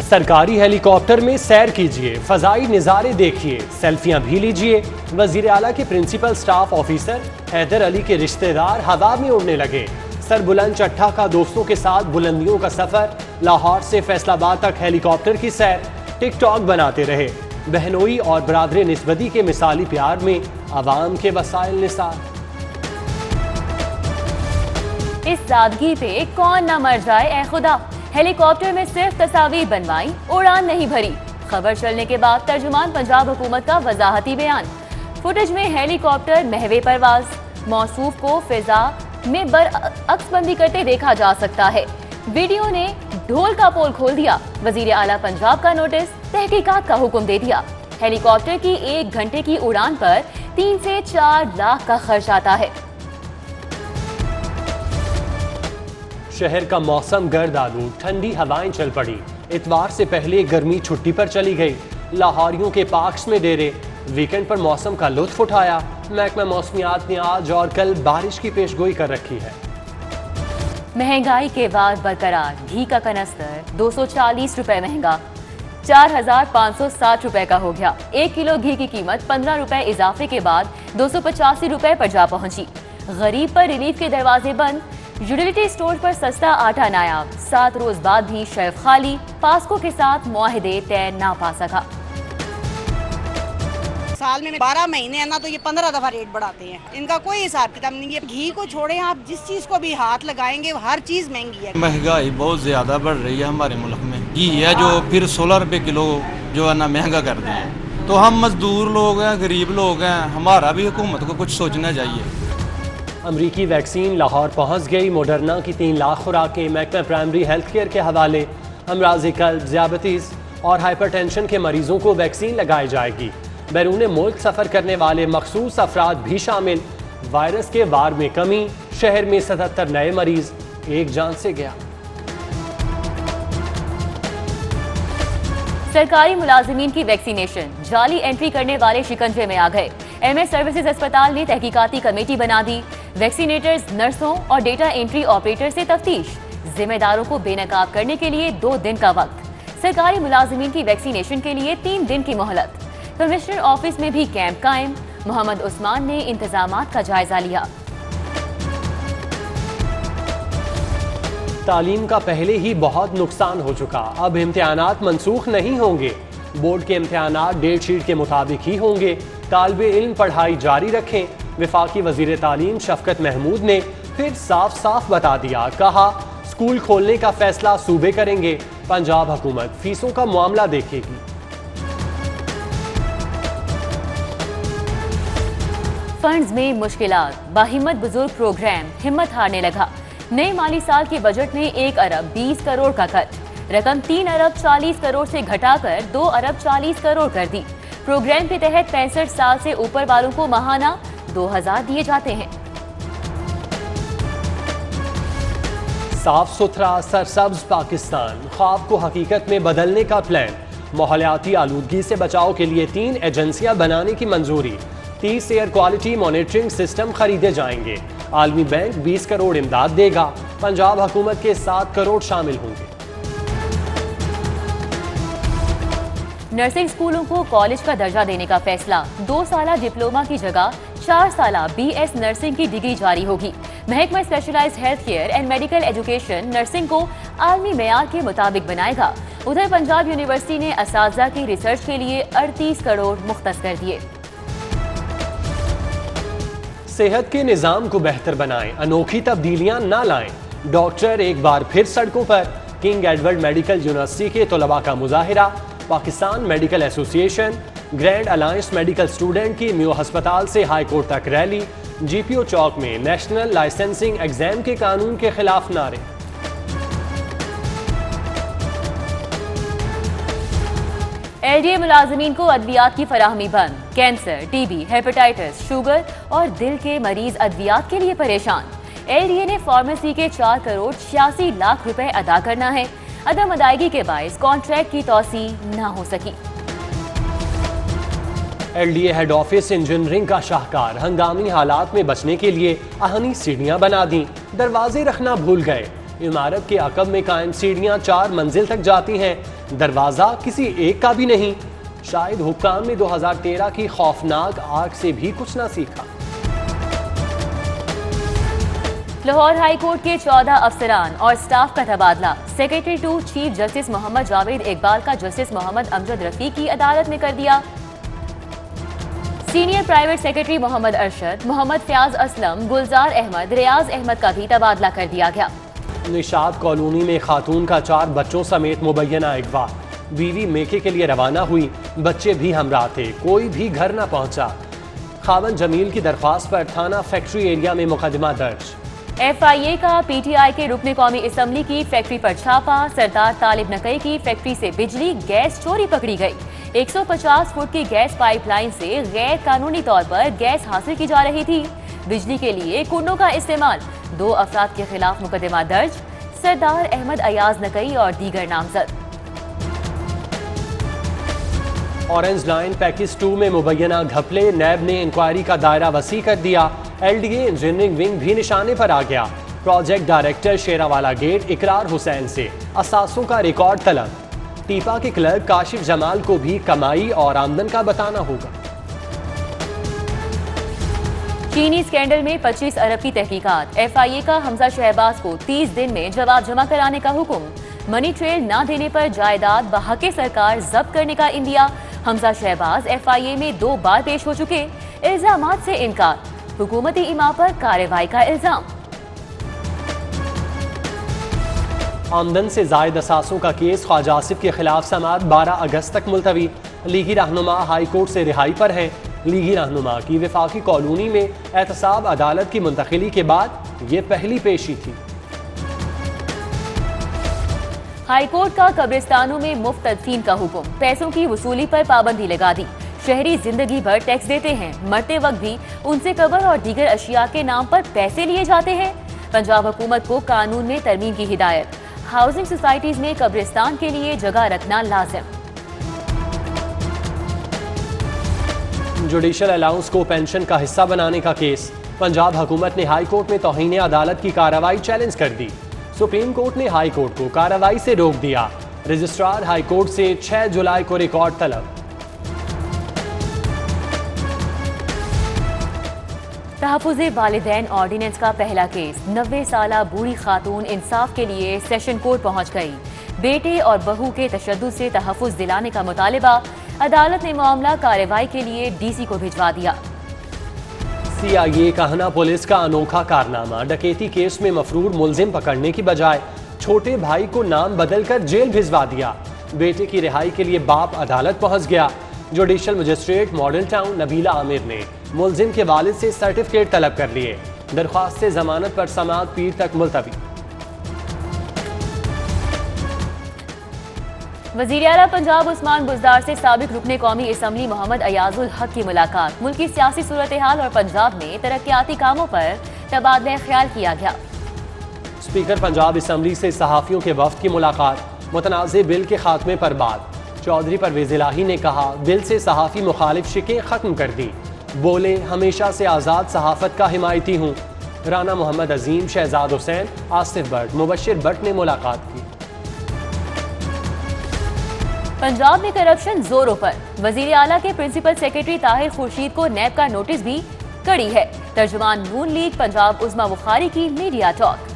सरकारी हेलीकॉप्टर में सैर कीजिए, फजाई नज़ारे देखिए, सेल्फियां भी लीजिए। वजीर आला के principal staff officer Haider Ali के रिश्तेदार हवा में उड़ने लगे। सरबुलंद चट्टा का दोस्तों के साथ बुलंदियों का सफर, लाहौर से फैसलाबाद तक हेलीकॉप्टर की सैर, टिकटॉक बनाते रहे। बहनोई और बरादर निस्बती के मिसाली प्यार में अवाम के वसाइल निसार। इस सादगी पे कौन ना मर जाए ए खुदा। हेलीकॉप्टर में सिर्फ तस्वीर बनवाई, उड़ान नहीं भरी। खबर चलने के बाद तर्जुमान पंजाब हुकूमत का वजाहती बयान। फुटेज में हेलीकॉप्टर महवे परवाज, मौसूफ को फिजा में बरअक्सबंदी करते देखा जा सकता है। वीडियो ने ढोल का पोल खोल दिया। वजीर आला पंजाब का नोटिस, तहकीकात का हुक्म दे दिया। हेलीकॉप्टर की 1 घंटे की उड़ान पर 3 से 4 लाख का खर्च आता है। शहर का मौसम गर्द आलूद, ठंडी हवाएं चल पड़ी। इतवार से पहले गर्मी छुट्टी पर चली गई। लाहौरियों के पार्क्स में डेरे। वीकेंड पर मौसम का लुत्फ उठाया। महकमा मौसमियात ने आज और कल बारिश की पेशगोई कर रखी है। महंगाई के बाद बरकरार। घी का कनस्तर 240 रुपए महंगा, 4560 रुपए का हो गया। 1 किलो घी की कीमत 15 रुपए इजाफे के बाद 285 रुपए पर जा पहुंची। गरीब पर रिलीफ के दरवाजे बंद। यूटिलिटी स्टोर पर सस्ता आटा नायाब। 7 रोज बाद भी शेल्फ खाली। पास्को के साथ मुआहदे तय ना पा सका। साल में 12 महीने है ना, तो ये 15 दफा रेट बढ़ाते हैं। इनका कोई हिसाब किताब नहीं है। घी को छोड़े, आप जिस चीज को भी हाथ लगाएंगे हर चीज महंगी है। महंगाई बहुत ज्यादा बढ़ रही है हमारे मुल्क में। घी है जो फिर 16 रुपए किलो जो है ना महंगा कर दिया। तो हम मजदूर लोग हैं, गरीब लोग हैं, हमारा भी हुकूमत को कुछ सोचना चाहिए। अमरीकी वैक्सीन लाहौर पहुंच गई। मोडर्ना की 3 लाख खुराकें महकमा प्राइमरी हेल्थ केयर के हवाले। अमराज़ कल्ब, ज़ियाबतीस और हाइपरटेंशन के मरीजों को वैक्सीन लगाई जाएगी। बैरून मुल्क सफ़र करने वाले मखसूस अफराद भी शामिल। वायरस के वार में कमी। शहर में 77 नए मरीज, 1 जान से गया। सरकारी मुलाजिमीन की वैक्सीनेशन, जाली एंट्री करने वाले शिकंजे में आ गए। MS सर्विसेज अस्पताल ने तहकीकाती कमेटी बना दी। वैक्सीनेटर्स, नर्सों और डेटा एंट्री ऑपरेटर से तफ्तीश। जिम्मेदारों को बेनकाब करने के लिए 2 दिन का वक्त। सरकारी मुलाजिमीन की वैक्सीनेशन के लिए 3 दिन की मोहलत। कमिश्नर ऑफिस में भी कैंप कायम। मोहम्मद उस्मान ने इंतजामात का जायजा लिया। तालीम का पहले ही बहुत नुकसान हो चुका। अब इम्तिहानात मनसूख नहीं होंगे। बोर्ड के इम्तिहानात डेट शीट के मुताबिक ही होंगे। तालिबे इल्म पढ़ाई जारी रखें। वफाकी वजीर तालीम शफकत महमूद ने फिर साफ साफ बता दिया। कहा, स्कूल खोलने का फैसला सूबे करेंगे। पंजाब हुकूमत फीसों का मामला देखेगी। फंड्स में मुश्किलात। बाहिम्मत बुजुर्ग प्रोग्राम हिम्मत हारने लगा। नए माली साल के बजट में 1 अरब 20 करोड़ का कट। रकम 3 अरब 40 करोड़ से घटाकर 2 अरब 40 करोड़ कर दी। प्रोग्राम के तहत 65 साल से ऊपर वालों को माहाना 2000 दिए जाते हैं। साफ सुथरा सरसब्ज पाकिस्तान, ख्वाब को हकीकत में बदलने का प्लान। माहौलियाती आलूदगी से बचाव के लिए 3 एजेंसियां बनाने की मंजूरी। 30 एयर क्वालिटी मॉनिटरिंग सिस्टम खरीदे जाएंगे। आलमी बैंक 20 करोड़ इमदाद देगा। पंजाब हुकूमत के 7 करोड़ शामिल होंगे। नर्सिंग स्कूलों को कॉलेज का दर्जा देने का फैसला। 2 साला डिप्लोमा की जगह 4 साला BS नर्सिंग की डिग्री जारी होगी। महकमा specialised health care and medical education nursing को आलमी मेयार के मुताबिक बनाएगा। उधर पंजाब यूनिवर्सिटी ने असातिज़ा की रिसर्च के लिए 38 करोड़ मुख्तस कर दिए। सेहत के निज़ाम को बेहतर बनाएं, अनोखी तब्दीलियां ना लाएं। डॉक्टर एक बार फिर सड़कों पर। किंग एडवर्ड मेडिकल यूनिवर्सिटी के तलबा का मुजाहिरा। Pakistan medical association, grand alliance medical student की म्यू अस्पताल से हाई कोर्ट तक रैली। GPO चौक में नेशनल लाइसेंसिंग एग्जाम के कानून के खिलाफ नारे। LDA मुलाजमीन को अद्वियात की फराहमी बंद। कैंसर, TB, हेपेटाइटिस, शुगर और दिल के मरीज अद्वियात के लिए परेशान। LDA ने फार्मेसी के 4 करोड़ 86 लाख रुपए अदा करना है। अदम अदायगी के बायस कॉन्ट्रैक्ट की तौसी न हो सकी। LDA हेड ऑफिस इंजीनियरिंग का शाहकार। हंगामी हालात में बचने के लिए आहनी सीढ़ियां बना दी। दरवाजे रखना भूल गए। इमारत के अकब में कायम सीढ़ियां 4 मंजिल तक जाती हैं, दरवाजा किसी एक का भी नहीं। शायद हुक्काम ने 2013 की खौफनाक आग से भी कुछ ना सीखा। लाहौर हाई कोर्ट के 14 अफसरान और स्टाफ का तबादला। Secretary to chief justice Mohammad Javed Iqbal का जस्टिस मोहम्मद अमजद रफी की अदालत में कर दिया। Senior private secretary Mohammad Arshad, Mohammad Fayaz Aslam, Gulzar Ahmed, Riaz Ahmed का भी तबादला कर दिया गया। निशात कॉलोनी में खातून का 4 बच्चों समेत मुबैना अगवा। बीवी मेके के लिए रवाना हुई, बच्चे भी हमराह थे, कोई भी घर न पहुंचा। खावन जमील की दरख्वास्त पर थाना फैक्ट्री एरिया में मुकदमा दर्ज। FIA का PTI के रुकने कौमी असम्बली की फैक्ट्री पर छापा। सरदार तालिब नकई की फैक्ट्री से बिजली गैस चोरी पकड़ी गई। 150 फुट की गैस पाइपलाइन से गैर कानूनी तौर पर गैस हासिल की जा रही थी। बिजली के लिए कुंडों का इस्तेमाल। 2 अफराद के खिलाफ मुकदमा दर्ज, सरदार अहमद अयाज नकई और दीगर नामजद। ऑरेंज लाइन पैकेज 2 में मुबैना घपले, नैब ने इंक्वायरी का दायरा वसी कर दिया। LDA इंजीनियरिंग विंग भी निशाने पर आ गया। प्रोजेक्ट डायरेक्टर शेरावाला गेट इकरार हुसैन से असासों का रिकॉर्ड तलब। टीपा के क्लर्क काशिफ जमाल को भी कमाई और आमदन का बताना होगा। चीनी स्कैंडल में 25 अरब की तहकीकात। FIA का हमजा शहबाज को 30 दिन में जवाब जमा कराने का हुक्म। मनी ट्रेल न देने पर जायदाद बहके सरकार जब्त करने का इंदिया। हमजा शहबाज FIA में 2 बार पेश हो चुके, इल्जामात से इनकार। हुकूमती इमा पर कार्रवाई का इल्जाम। आमदन से जायद असासों का केस ख्वाजा आसिफ के खिलाफ समाअत 12 अगस्त तक मुलतवी। लीगी रहनुमा हाई कोर्ट से रिहाई पर हैं। लीगी रहनुमा की वफाकी कॉलोनी में एहतसाब अदालत की मुंतकिली के बाद ये पहली पेशी थी। हाई कोर्ट का कब्रिस्तानों में मुफ्त तदफीन का हुक्म। पैसों की वसूली पर पाबंदी लगा दी। शहरी जिंदगी भर टैक्स देते हैं, मरते वक्त भी उनसे कब्र और दीगर अशिया के नाम पर पैसे लिए जाते हैं। पंजाब हुकूमत को कानून में तरमीम की हिदायत। हाउसिंग सोसाइटीज में कब्रिस्तान के लिए जगह रखना लाजिम। जुडिशल अलाउंस को पेंशन का हिस्सा बनाने का केस। पंजाब हुकूमत ने हाई कोर्ट में तौहीन अदालत की कार्रवाई चैलेंज कर दी। सुप्रीम कोर्ट ने हाई कोर्ट को कार्रवाई से रोक दिया। रजिस्ट्रार हाई कोर्ट से 6 जुलाई को रिकॉर्ड तलब। तहफ़्फ़ुज़े वालिदैन ऑर्डिनेंस का पहला केस। 90 साला बूढ़ी खातून इंसाफ के लिए सेशन कोर्ट पहुंच गई। बेटे और बहू के तशद्दुद से तहफ़्फ़ुज़ दिलाने का मुतालिबा। अदालत ने मामला कार्रवाई के लिए DC को भिजवा दिया। CIA कहना पुलिस का अनोखा कारनामा। डकैती केस में मफरूर मुलजिम पकड़ने की बजाय छोटे भाई को नाम बदलकर जेल भिजवा दिया। बेटे की रिहाई के लिए बाप अदालत पहुंच गया। Judicial magistrate model town Nabila Aamir ने मुलजिम के वालिद से सर्टिफिकेट तलब कर लिए। दरख्वास्त जमानत पर समाअत पीर तक मुलतवी। वज़ीर आला पंजाब उस्मान बुज़दार से साबिक रुकने कौमी असम्बली मोहम्मद अयाजुल हक की मुलाकात। मुल्की सियासी सूरत हाल और पंजाब में तरक्याती कामों पर तबादला ख्याल किया गया। स्पीकर पंजाब असम्बली से सहाफ़ियों के वफ्द की मुलाकात। मुतनाज़े बिल के खात्मे पर बात। चौधरी परवेज़ इलाही ने कहा बिल से सहाफ़ी मुखालिफ शिकें ख़त्म कर दी। बोले हमेशा से आज़ाद सहाफ़त का हिमायती हूँ। राना मोहम्मद अजीम, शहजाद हुसैन, आसिफ भट्ट, मुबशिर भट्ट ने मुलाकात की। पंजाब में करप्शन जोरों पर। वज़ीर आला के प्रिंसिपल सेक्रेटरी ताहिर खुर्शीद को नैब का नोटिस भी कड़ी है। तर्जुमान नून लीग पंजाब उस्मा बुखारी की मीडिया टॉक।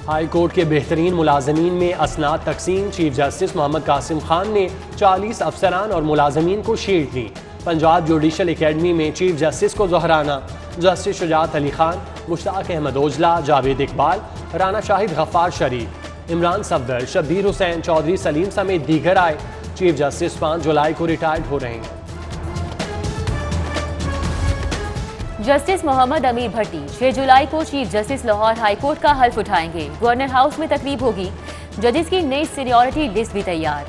हाई कोर्ट के बेहतरीन मुलाजमीन में असनाद तकसीम। चीफ जस्टिस मोहम्मद कासिम खान ने 40 अफसरान और मुलाजमीन को शील्ड दी। पंजाब जुडिशल एकेडमी में चीफ जस्टिस को जोहराना। जस्टिस शुजात अली खान, मुश्ताक अहमद ओजला, जावेद इकबाल, राना शाहिद गफ्फार शरीफ, इमरान सफदर, शब्बीर हुसैन, चौधरी सलीम समेत दीगर आए। चीफ जस्टिस 5 जुलाई को रिटायर्ड हो रहे हैं। जस्टिस मोहम्मद अमीर भट्टी 6 जुलाई को chief justice Lahore high court का हल्फ उठाएंगे। गवर्नर हाउस में तकरीब होगी। जजेस की नई सीनियरिटी लिस्ट भी तैयार।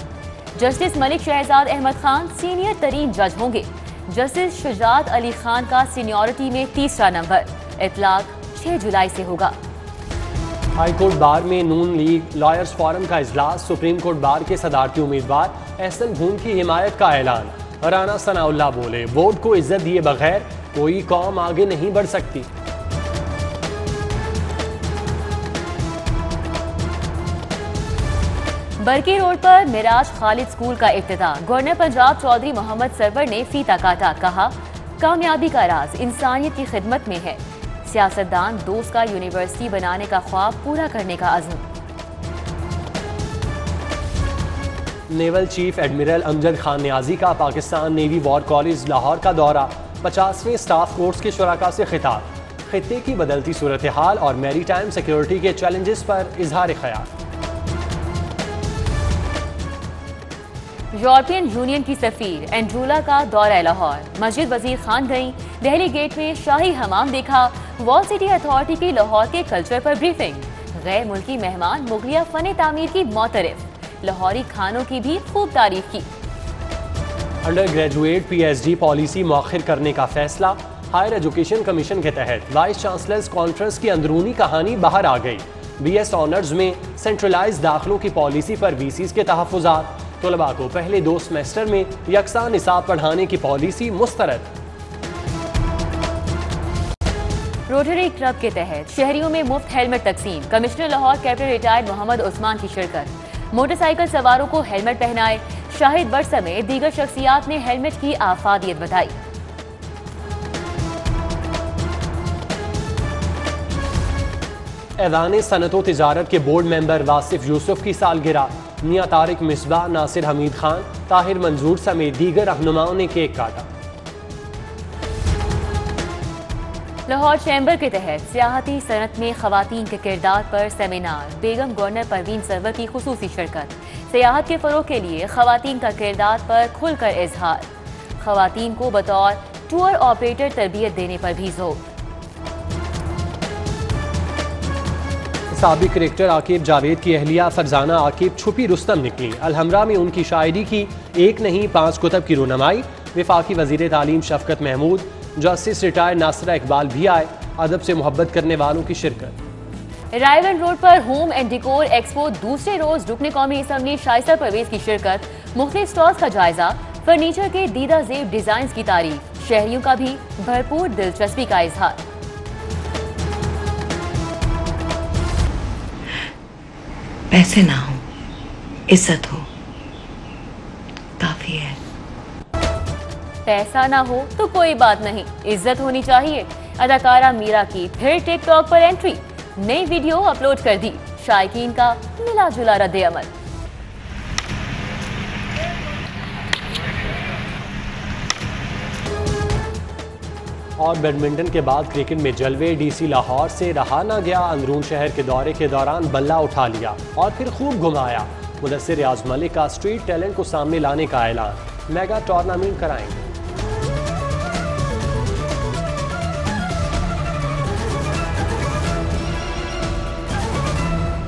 जस्टिस मलिक शहजाद अहमद खान सीनियर तरीन जज होंगे। जस्टिस शुजात अली खान का सीनियरिटी में 3रा नंबर। इतलाक 6 जुलाई से होगा। हाई कोर्ट बार में नून लीग लॉयर्स फोरम का इजलास। सुप्रीम कोर्ट बार के सदारती उम्मीदवार एहसन भून की हिमायत का ऐलान। राना सनाउल्लाह बोले वोट को इज्जत दिए बगैर कोई कौम आगे नहीं बढ़ सकती। बरकी रोड पर मिराज खालिद स्कूल का इफ्तिताह। गवर्नर पंजाब चौधरी मोहम्मद सरवर ने फीता काटा, कहा कामयाबी का राज इंसानियत की खिदमत में है। सियासतदान दोस्त का यूनिवर्सिटी बनाने का ख्वाब पूरा करने का अज़्म। Naval chief admiral Amjad Khan Niazi का Pakistan navy war college Lahore का दौरा। 50वें स्टाफ कोर्स के शुराका से खिताब। खित्ते की बदलती सूरत हाल और मैरी टाइम सिक्योरिटी के चैलेंजेस पर इजहार ख्याल। यूरोपियन यूनियन की सफीर एंड्रूला का दौरा लाहौर। मस्जिद वजीर खान गई। दिल्ली गेट में शाही हमाम देखा। वॉल सिटी अथॉरिटी की लाहौर के कल्चर पर ब्रीफिंग। गैर मुल्की मेहमान मुगलिया फन तामीर की मोतरफ। लाहौरी खानों की भी खूब तारीफ की। अंडर ग्रेजुएट PhD पॉलिसी मौखिर करने का फैसला। हायर एजुकेशन कमीशन के तहत वाइस चांसलर्स कॉन्फ्रेंस की अंदरूनी कहानी बाहर आ गई। BS ऑनर्स में सेंट्रलाइज दाखिलों की पॉलिसी पर VCs के तहफ़्फ़ुज़ात। तलबा को पहले 2 सेमेस्टर में यकसा निसाब पढ़ाने की पॉलिसी मुस्तरद। रोटरी क्लब के तहत शहरियों में मुफ्त हेलमेट तकसीम। Commissioner Lahore captain retired Mohammad Usman की शिरकत। मोटरसाइकिल सवारों को हेलमेट पहनाए। शाहिद बट समेत दीगर शख्सियात ने हेलमेट की आफादियत बताई। ऐवान सनत व तिजारत के बोर्ड मेंबर वासिफ यूसुफ की सालगिरह। मियां तारिक मिसबा, नासिर हमीद खान, ताहिर मंजूर समेत दीगर रहनुमाओं ने केक काटा। लाहौर चैम्बर के तहत सियाहती सनत में खवातीन के किरदार पर सेमिनार। बेगम गवर्नर परवीन सरवर की खुसूसी शिरकत। सियाहत के फरोग के लिए खवातीन का किरदार पर खुलकर इजहार। खवातीन को बतौर टूर ऑपरेटर तरबियत देने पर भी जोर। साबिक क्रिकेटर आकिब जावेद की अहलिया फरजाना आकिब छुपी रुस्तम निकली। अलहमरा में उनकी शायरी की 1 नहीं 5 कुतब की रुनमाई। वफाकी वजीर तालीम शफकत महमूद, जस्टिस रिटायर्ड नासरा इकबाल भी आए। अदब से मोहब्बत करने वालों की शिरकत। रायगढ़ रोड पर होम एंड डिकोर एक्सपो दूसरे रोज रुकने कौमी असम्बली शाइस्ता परवेज की शिरकत। मुख्तलिफ स्टॉल्स का जायजा। फर्नीचर के दीदा जेब डिजाइन की तारीफ। शहरियों का भी भरपूर दिलचस्पी का इजहार। पैसे ना हो, इज्जत हो, काफी है। पैसा ना हो तो कोई बात नहीं, इज्जत होनी चाहिए। अदाकारा मीरा की फिर टिकटॉक पर एंट्री। नई वीडियो अपलोड कर दी। शायकीन का मिला जुला रद्द अमल। और बैडमिंटन के बाद क्रिकेट में जलवे। DC लाहौर से रहा ना गया। अंदरून शहर के दौरे के दौरान बल्ला उठा लिया और फिर खूब घुमाया। मुदस्सिर रियाज मलिक का स्ट्रीट टैलेंट को सामने लाने का ऐलान। मेगा टूर्नामेंट कराएंगे।